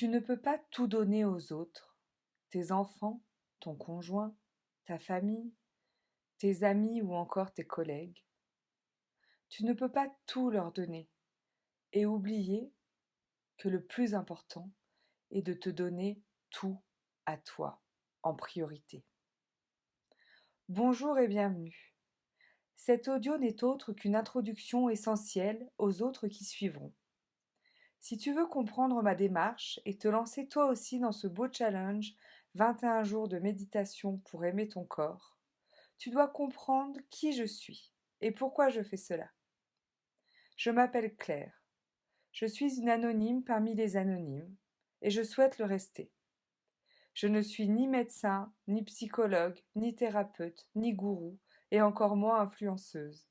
Tu ne peux pas tout donner aux autres, tes enfants, ton conjoint, ta famille, tes amis ou encore tes collègues. Tu ne peux pas tout leur donner et oublier que le plus important est de te donner tout à toi en priorité. Bonjour et bienvenue. Cet audio n'est autre qu'une introduction essentielle aux autres qui suivront. Si tu veux comprendre ma démarche et te lancer toi aussi dans ce beau challenge 21 jours de méditation pour aimer ton corps, tu dois comprendre qui je suis et pourquoi je fais cela. Je m'appelle Claire. Je suis une anonyme parmi les anonymes et je souhaite le rester. Je ne suis ni médecin, ni psychologue, ni thérapeute, ni gourou et encore moins influenceuse.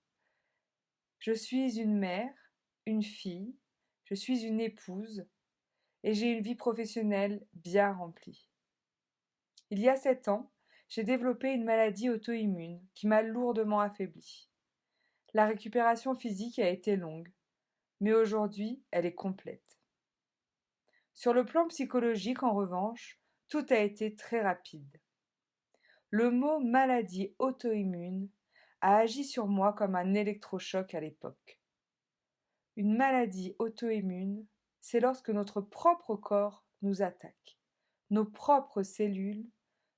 Je suis une mère, une fille, je suis une épouse et j'ai une vie professionnelle bien remplie. Il y a 7 ans, j'ai développé une maladie auto-immune qui m'a lourdement affaiblie. La récupération physique a été longue, mais aujourd'hui, elle est complète. Sur le plan psychologique, en revanche, tout a été très rapide. Le mot maladie auto-immune a agi sur moi comme un électrochoc à l'époque. Une maladie auto-immune, c'est lorsque notre propre corps nous attaque. Nos propres cellules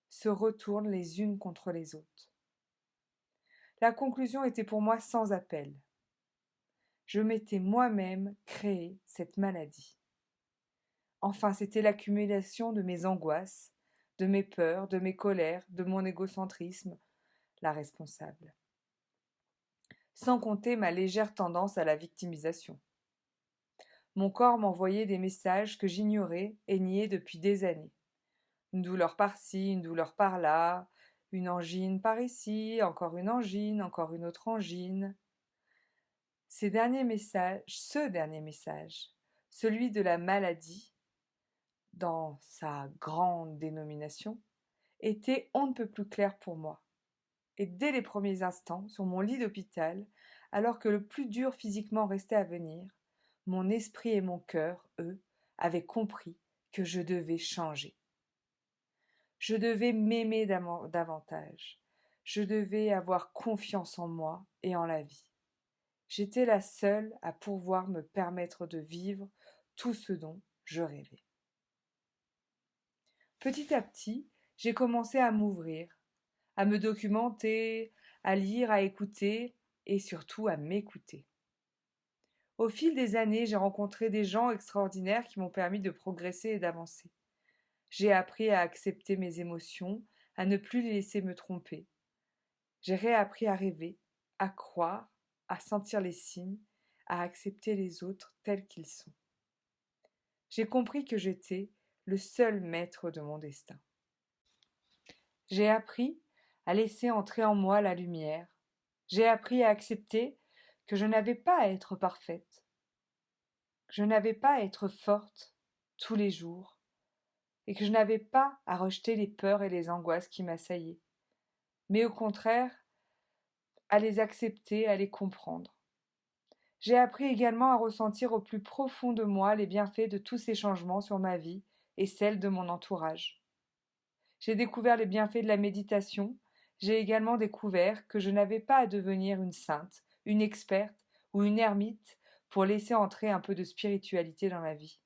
se retournent les unes contre les autres. La conclusion était pour moi sans appel. Je m'étais moi-même créé cette maladie. Enfin, c'était l'accumulation de mes angoisses, de mes peurs, de mes colères, de mon égocentrisme, la responsable. Sans compter ma légère tendance à la victimisation. Mon corps m'envoyait des messages que j'ignorais et niais depuis des années. Une douleur par-ci, une douleur par-là, une angine par ici, encore une autre angine. Ce dernier message, celui de la maladie, dans sa grande dénomination, était on ne peut plus clair pour moi. Et dès les premiers instants, sur mon lit d'hôpital, alors que le plus dur physiquement restait à venir, mon esprit et mon cœur, eux, avaient compris que je devais changer. Je devais m'aimer davantage. Je devais avoir confiance en moi et en la vie. J'étais la seule à pouvoir me permettre de vivre tout ce dont je rêvais. Petit à petit, j'ai commencé à m'ouvrir, à me documenter, à lire, à écouter et surtout à m'écouter. Au fil des années, j'ai rencontré des gens extraordinaires qui m'ont permis de progresser et d'avancer. J'ai appris à accepter mes émotions, à ne plus les laisser me tromper. J'ai réappris à rêver, à croire, à sentir les signes, à accepter les autres tels qu'ils sont. J'ai compris que j'étais le seul maître de mon destin. J'ai appris à laisser entrer en moi la lumière. J'ai appris à accepter que je n'avais pas à être parfaite, que je n'avais pas à être forte tous les jours, et que je n'avais pas à rejeter les peurs et les angoisses qui m'assaillaient, mais au contraire, à les accepter, à les comprendre. J'ai appris également à ressentir au plus profond de moi les bienfaits de tous ces changements sur ma vie et celle de mon entourage. J'ai découvert les bienfaits de la méditation. J'ai également découvert que je n'avais pas à devenir une sainte, une experte ou une ermite pour laisser entrer un peu de spiritualité dans ma vie.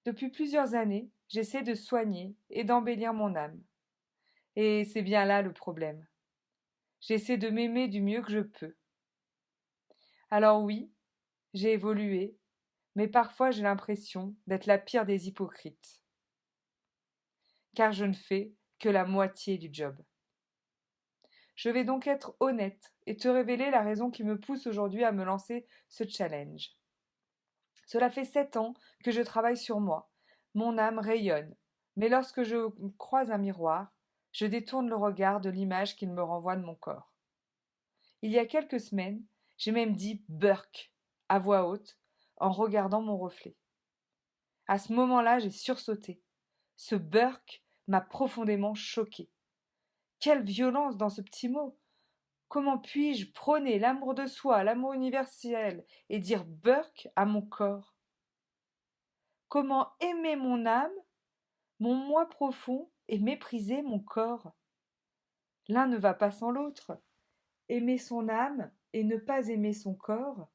Depuis plusieurs années, j'essaie de soigner et d'embellir mon âme. Et c'est bien là le problème. J'essaie de m'aimer du mieux que je peux. Alors oui, j'ai évolué, mais parfois j'ai l'impression d'être la pire des hypocrites, car je ne fais que la moitié du job. Je vais donc être honnête et te révéler la raison qui me pousse aujourd'hui à me lancer ce challenge. Cela fait 7 ans que je travaille sur moi. Mon âme rayonne, mais lorsque je croise un miroir, je détourne le regard de l'image qu'il me renvoie de mon corps. Il y a quelques semaines, j'ai même dit Burk à voix haute en regardant mon reflet. À ce moment-là, j'ai sursauté. Ce Burk m'a profondément choquée. Quelle violence dans ce petit mot! Comment puis-je prôner l'amour de soi, l'amour universel, et dire Burk à mon corps? Comment aimer mon âme, mon moi profond, et mépriser mon corps? L'un ne va pas sans l'autre. Aimer son âme et ne pas aimer son corps,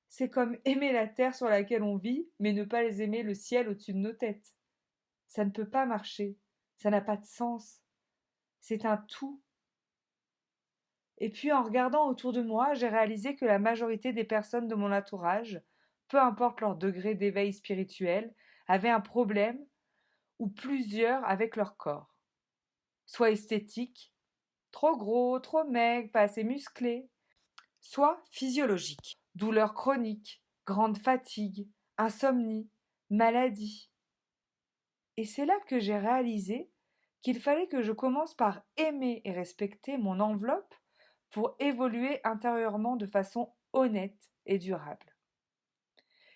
c'est comme aimer la terre sur laquelle on vit, mais ne pas aimer le ciel au-dessus de nos têtes. Ça ne peut pas marcher, ça n'a pas de sens. C'est un tout. Et puis en regardant autour de moi, j'ai réalisé que la majorité des personnes de mon entourage, peu importe leur degré d'éveil spirituel, avaient un problème, ou plusieurs, avec leur corps. Soit esthétique, trop gros, trop maigre, pas assez musclé, soit physiologique, douleurs chroniques, grande fatigue, insomnie, maladie. Et c'est là que j'ai réalisé qu'il fallait que je commence par aimer et respecter mon enveloppe pour évoluer intérieurement de façon honnête et durable.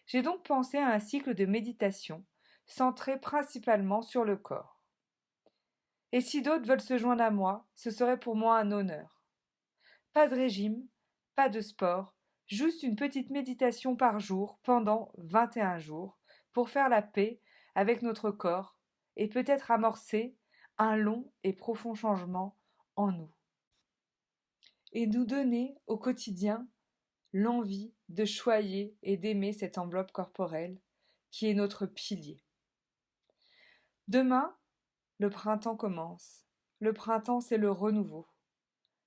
J'ai donc pensé à un cycle de méditation centré principalement sur le corps. Et si d'autres veulent se joindre à moi, ce serait pour moi un honneur. Pas de régime, pas de sport, juste une petite méditation par jour pendant 21 jours pour faire la paix avec notre corps et peut-être amorcer un long et profond changement en nous. Et nous donner au quotidien l'envie de choyer et d'aimer cette enveloppe corporelle qui est notre pilier. Demain, le printemps commence. Le printemps, c'est le renouveau.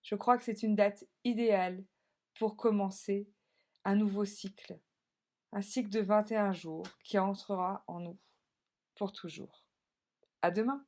Je crois que c'est une date idéale pour commencer un nouveau cycle, un cycle de 21 jours qui entrera en nous pour toujours. À demain!